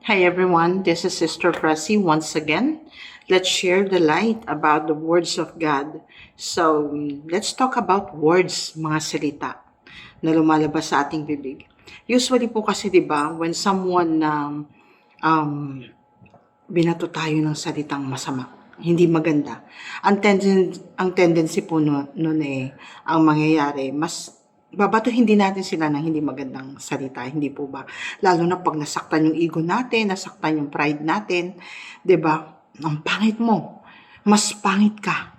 Hi everyone, this is Sister Pressy once again. Let's share the light about the words of God. So, let's talk about words, mga salita na lumalabas sa ating bibig. Usually po kasi 'di ba, when someone um, binato tayo ng salitang masama, hindi maganda. Ang tendency po nun ang mangyayari, mas babatuhin din natin sila ng hindi magandang salita, hindi po ba? Lalo na pag nasaktan yung ego natin, nasaktan yung pride natin, 'di ba? Ang pangit mo, mas pangit ka.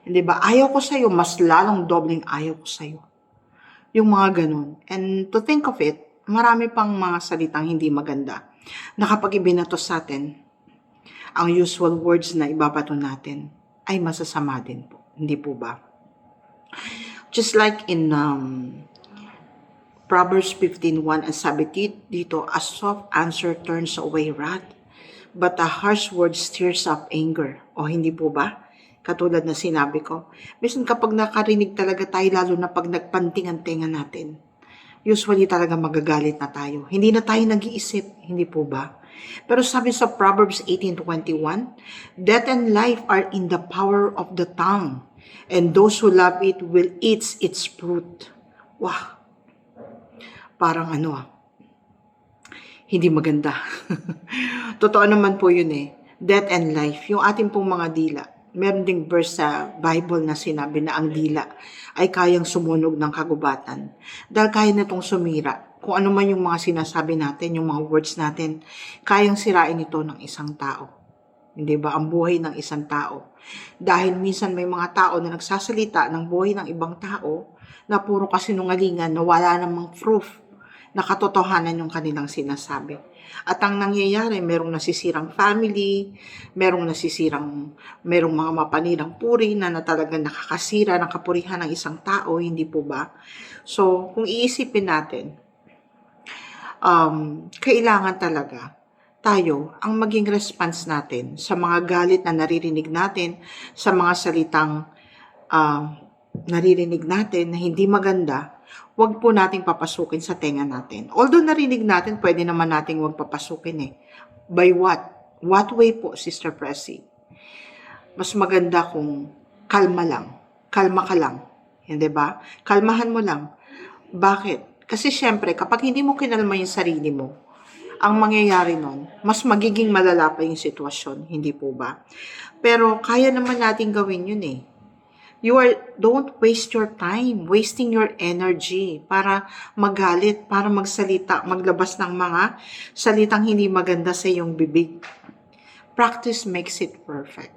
'Di ba? Ayaw ko sa'yo, mas lalong dobleng ayaw ko sa'yo. Yung mga ganun. And to think of it, marami pang mga salitang hindi maganda na kapag ibinato sa atin, ang usual words na ibabato natin ay masasama din po. Hindi po ba? Just like in Proverbs 15:1, ang sabi dito, a soft answer turns away wrath, but a harsh word stirs up anger. O hindi po ba? Katulad na sinabi ko. Minsan kapag nakarinig talaga tayo, lalo na pag nagpanting ang tenga natin, usually talaga magagalit na tayo. Hindi na tayo nag-iisip, hindi po ba? Pero sabi sa Proverbs 18:21, death and life are in the power of the tongue, and those who love it will eat its fruit. Wow, parang hindi maganda. Totoo naman po yun eh. Death and life, yung ating pong mga dila. Meron ding verse sa Bible na sinabi na ang dila ay kayang sumunog ng kagubatan. Dahil kaya na itong sumira. Kung ano man yung mga sinasabi natin, yung mga words natin, kayang sirain ito ng isang tao. Hindi ba? Ang buhay ng isang tao. Dahil minsan may mga tao na nagsasalita ng buhay ng ibang tao na puro kasinungalingan na wala namang proof na katotohanan yung kanilang sinasabi. At ang nangyayari, merong nasisirang family, merong mga mapanirang puri na talagang nakakasira ng kapurihan ng isang tao, hindi po ba? So, kung iisipin natin, kailangan talaga tayo ang maging response natin sa mga galit na naririnig natin, sa mga salitang naririnig natin na hindi maganda, wag po nating papasukin sa tenga natin. Although narinig natin, pwede naman nating wag papasukin eh. By what? What way po, Sister Pressy? Mas maganda kung kalma lang. Kalma ka lang. Hindi ba? Kalmahan mo lang. Bakit? Kasi syempre, kapag hindi mo kinalma yung sarili mo, ang mangyayari nun, mas magiging malala pa yung sitwasyon. Hindi po ba? Pero kaya naman natin gawin yun eh. Don't waste your time, wasting your energy para magalit, para magsalita, maglabas ng mga salitang hindi maganda sa iyong bibig. Practice makes it perfect.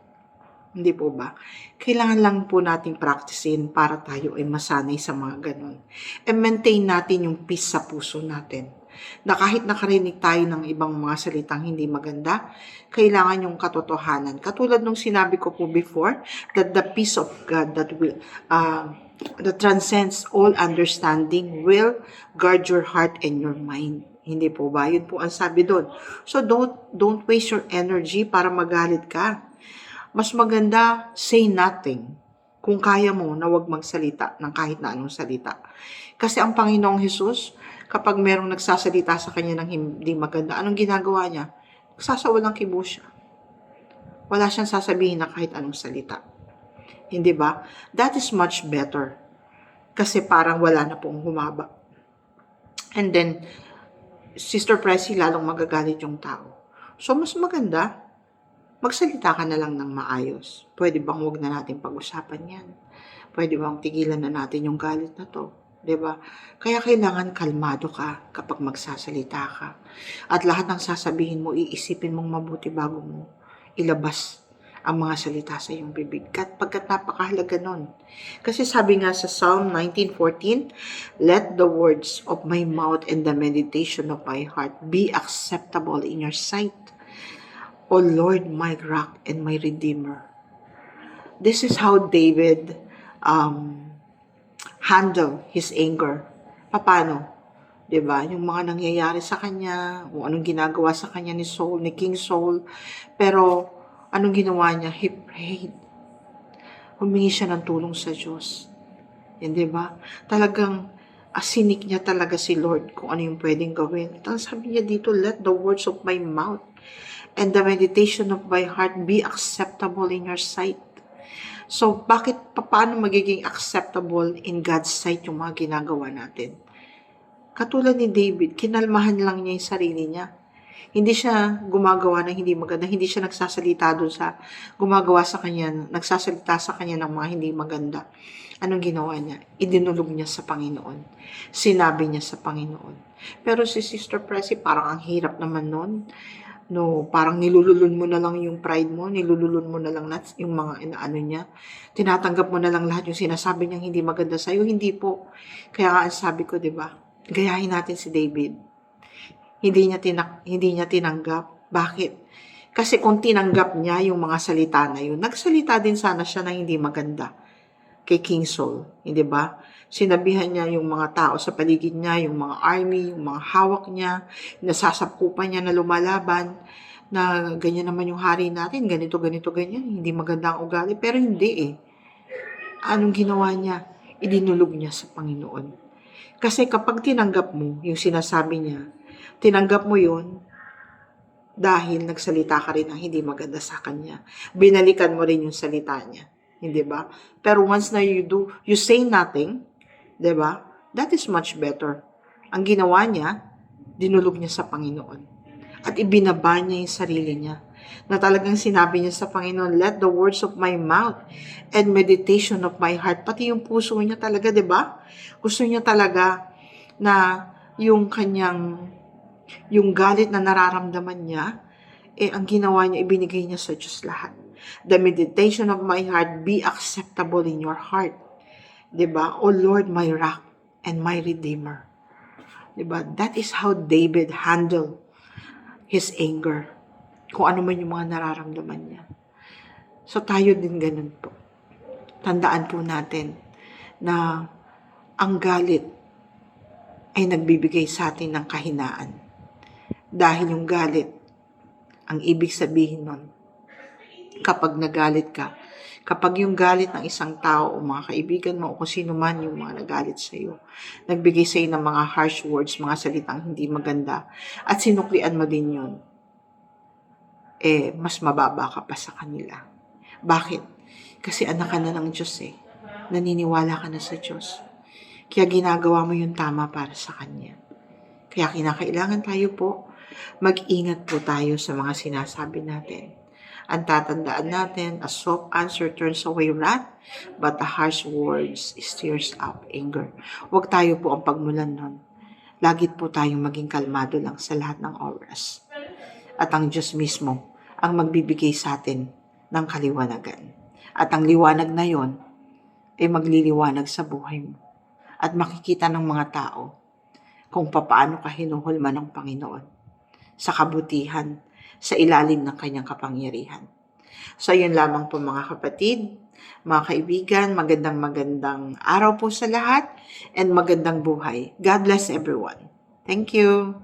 Hindi po ba? Kailangan lang po nating practicein para tayo ay masanay sa mga ganun. And maintain natin yung peace sa puso natin. Na kahit nakarinig tayo ng ibang mga salitang hindi maganda, kailangan yung katotohanan. Katulad nung sinabi ko po before, that the peace of God that transcends all understanding will guard your heart and your mind. Hindi po ba? Yun po ang sabi doon. So don't waste your energy para magalit ka. Mas maganda, say nothing. Kung kaya mo na huwag magsalita ng kahit na anong salita. Kasi ang Panginoong Hesus, kapag merong nagsasalita sa kanya ng hindi maganda, anong ginagawa niya? Nagsasawalang kibo siya. Wala siyang sasabihin na kahit anong salita. Hindi ba? That is much better. Kasi parang wala na pong humaba. And then, Sister Pressy, lalong magagalit yung tao. So, mas maganda, magsalita ka na lang ng maayos. Pwede bang huwag na natin pag-usapan yan? Pwede bang tigilan na natin yung galit na to? 'Di ba? Kaya kailangan kalmado ka kapag magsasalita ka. At lahat ng sasabihin mo, iisipin mong mabuti bago mo ilabas ang mga salita sa iyong bibig. Pagkat napakahalaga nun. Kasi sabi nga sa Psalm 19:14, let the words of my mouth and the meditation of my heart be acceptable in your sight, O Lord, my rock and my redeemer. This is how David handle his anger. Paano? 'Di ba? Yung mga nangyayari sa kanya, o anong ginagawa sa kanya ni Saul, ni King Saul. Pero anong ginawa niya? He prayed. Humingi siya ng tulong sa Diyos. Yan, 'di ba? Talagang Sinik niya talaga si Lord kung ano yung pwedeng gawin. At ang sabi niya dito, let the words of my mouth and the meditation of my heart be acceptable in your sight. So, paano magiging acceptable in God's sight yung mga ginagawa natin? Katulad ni David, kinalmahan lang niya yung sarili niya. Hindi siya gumagawa ng hindi maganda, hindi siya nagsasalita doon sa nagsasalita sa kanya ng mga hindi maganda. Anong ginawa niya? Idinulog niya sa Panginoon. Sinabi niya sa Panginoon. Pero si Sister Pressy, parang ang hirap naman nun. No, parang nilululun mo na lang yung pride mo, nilululun mo na lang yung mga ano niya. Tinatanggap mo na lang lahat yung sinasabi niyang hindi maganda sa'yo. Hindi po. Kaya nga sabi ko, di ba? Gayahin natin si David. Hindi niya tinanggap. Bakit? Kasi kung tinanggap niya yung mga salita na yun, nagsalita din sana siya na hindi maganda kay King Saul, hindi ba? Sinabihan niya yung mga tao sa paligid niya, yung mga army, yung mga hawak niya, nasasakupan niya na lumalaban, na ganyan naman yung hari natin, ganito, ganyan, hindi maganda ang ugali. Pero hindi eh. Anong ginawa niya? Idinulog niya sa Panginoon. Kasi kapag tinanggap mo yung sinasabi niya, tinanggap mo yun dahil nagsalita ka rin ng hindi maganda sa kanya. Binalikan mo rin yung salita niya. Hindi ba? Pero once na you say nothing, di ba? That is much better. Ang ginawa niya, dinulog niya sa Panginoon. At ibinaba niya yung sarili niya. Na talagang sinabi niya sa Panginoon, let the words of my mouth and meditation of my heart, pati yung puso niya talaga, di ba? Gusto niya talaga na yung galit na nararamdaman niya, ang ginawa niya, ibinigay niya sa Diyos lahat. The meditation of my heart be acceptable in your heart. Diba? O Lord, my rock and my redeemer. Diba? That is how David handled his anger. Kung ano man yung mga nararamdaman niya. So tayo din ganun po. Tandaan po natin na ang galit ay nagbibigay sa atin ng kahinaan. Dahil yung galit, ang ibig sabihin nun, kapag nagalit ka, kapag yung galit ng isang tao o mga kaibigan mo o kung sino man yung mga nagalit sa iyo, nagbigay sa iyo ng mga harsh words, mga salitang hindi maganda, at sinuklian mo din yun, mas mababa ka pa sa kanila. Bakit? Kasi anak ka na ng Diyos Naniniwala ka na sa Diyos. Kaya ginagawa mo yung tama para sa Kanya. Kaya kinakailangan tayo po, mag-ingat po tayo sa mga sinasabi natin. Ang tatandaan natin, a soft answer turns away wrath, but the harsh words stirs up anger. Huwag tayo po ang pagmulan nun. Lagi po tayong maging kalmado lang sa lahat ng oras. At ang Diyos mismo ang magbibigay sa atin ng kaliwanagan. At ang liwanag na yon ay magliliwanag sa buhay mo. At makikita ng mga tao kung papaano ka hinuhulma ng Panginoon sa kabutihan, sa ilalim ng kanyang kapangyarihan. So, yun lamang po mga kapatid, mga kaibigan, magandang araw po sa lahat and magandang buhay. God bless everyone. Thank you.